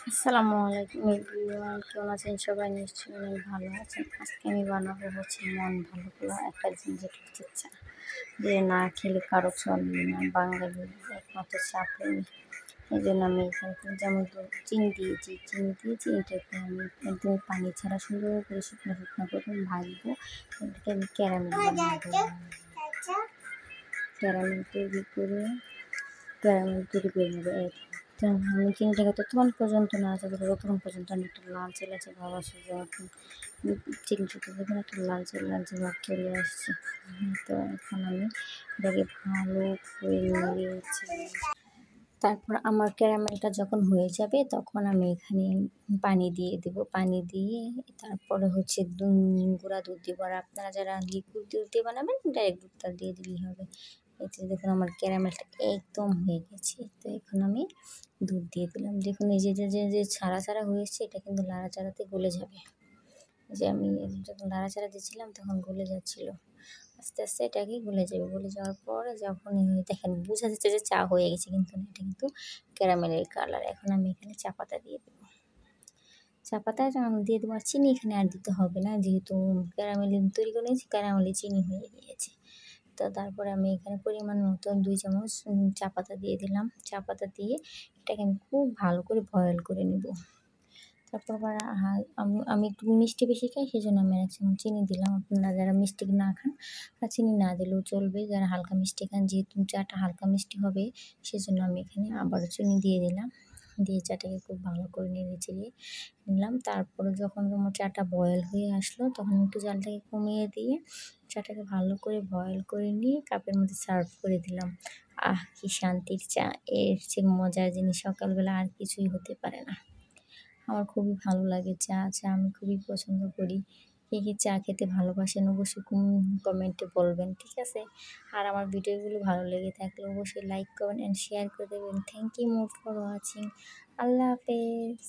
আসসালামু আলাইকুম এভরিওয়ান, কেমন আছেন সবাই? নিশ্চয়ই অনেক ভালো আছেন। আজকে আমি বানাবো মন ভালো করা একটা জিনিস, যেটা হচ্ছে চা। যে না খেলে কারো চলবে না, বাঙালির একমাত্র চা প্রেমী। এই জন্য আমি এখানে যেমন চিনি দিয়েছি এটাকে আমি একদম পানি ছাড়া সুন্দর করে শুকনো শুকনো করে ভাজবো। এটাকে আমি ক্যারামেল তৈরি করে নেবো। আমি চিনিটাকে ততক্ষণ পর্যন্ত নাড়াচাড়া করবো, ততক্ষণ পর্যন্ত আমি একটু লালচে লালচে ভাব আসে, যখন চিনিটাকে দেখুন একটু লালচে ভাব চলে আসছে। তো এখন আমি এটাকে ভালো করে নিয়েছি। তারপর আমার ক্যারামেলটা যখন হয়ে যাবে তখন আমি এখানে পানি দিয়ে দেবো। পানি দিয়ে তারপরে হচ্ছে গুঁড়া দুধ দেবো। আর আপনারা যারা লিকুইড দুধ দিয়ে বানাবেন ডাইরেক্ট দুধটা দিয়ে দিলেই হবে। এতে দেখুন আমার ক্যারামেলটা একদম হয়ে গেছে। তো এখন আমি দুধ দিয়ে দিলাম। দেখুন এই যে ছাড়া হয়েছে, এটা কিন্তু নাড়াচাড়াতে গলে যাবে। যে আমি যখন নাড়াচাড়া দিচ্ছিলাম তখন গলে যাচ্ছিলো। আস্তে আস্তে এটাকে গলে যাবে। গলে যাওয়ার পরে যখন দেখেন বোঝা যাচ্ছে যে চা হয়ে গেছে, কিন্তু না, এটা কিন্তু ক্যারামেলের কালার। এখন আমি এখানে চা পাতা দিয়ে দেবো। চা পাতা দিয়ে দেবো, আর চিনি এখানে আর দিতে হবে না, যেহেতু ক্যারামেল তৈরি করে নিয়েছি, ক্যারামেলে চিনি হয়ে গিয়েছে। তো তারপরে আমি এখানে পরিমাণ মতো 2 চামচ চা পাতা দিয়ে দিলাম। চা পাতা দিয়ে এটাকে আমি খুব ভালো করে বয়েল করে নেব। তারপর আবার আমি একটু মিষ্টি বেশি খাই, সেজন্য আমি 1 চামচ চিনি দিলাম। আপনারা যারা মিষ্টি না খান চিনি না দিলেও চলবে, যারা হালকা মিষ্টি খান, যেহেতু চাটা হালকা মিষ্টি হবে সেজন্য আমি এখানে আবারও চিনি দিয়ে দিলাম। দিয়ে চাটাকে খুব ভালো করে নেড়ে-চেড়ে নিলাম। তারপরে যখন আমার চাটা বয়েল হয়ে আসলো তখন একটু জালটাকে কমিয়ে দিয়ে চাটাকে ভালো করে বয়েল করে নিয়ে কাপের মধ্যে সার্ভ করে দিলাম। আহ! কি শান্তির চা! এর চেয়ে মজার জিনিস সকালবেলা আর কিছুই হতে পারে না। আমার খুবই ভালো লাগে চা আমি খুবই পছন্দ করি। কে চা খেতে ভালোবাসেন অবশ্যই কমেন্টে বলবেন, ঠিক আছে? আর আমার ভিডিওগুলো ভালো লেগে থাকলে অবশ্যই লাইক, কমেন্ট অ্যান্ড শেয়ার করে দেবেন। Thank you more for watching. আল্লাহ হাফেজ।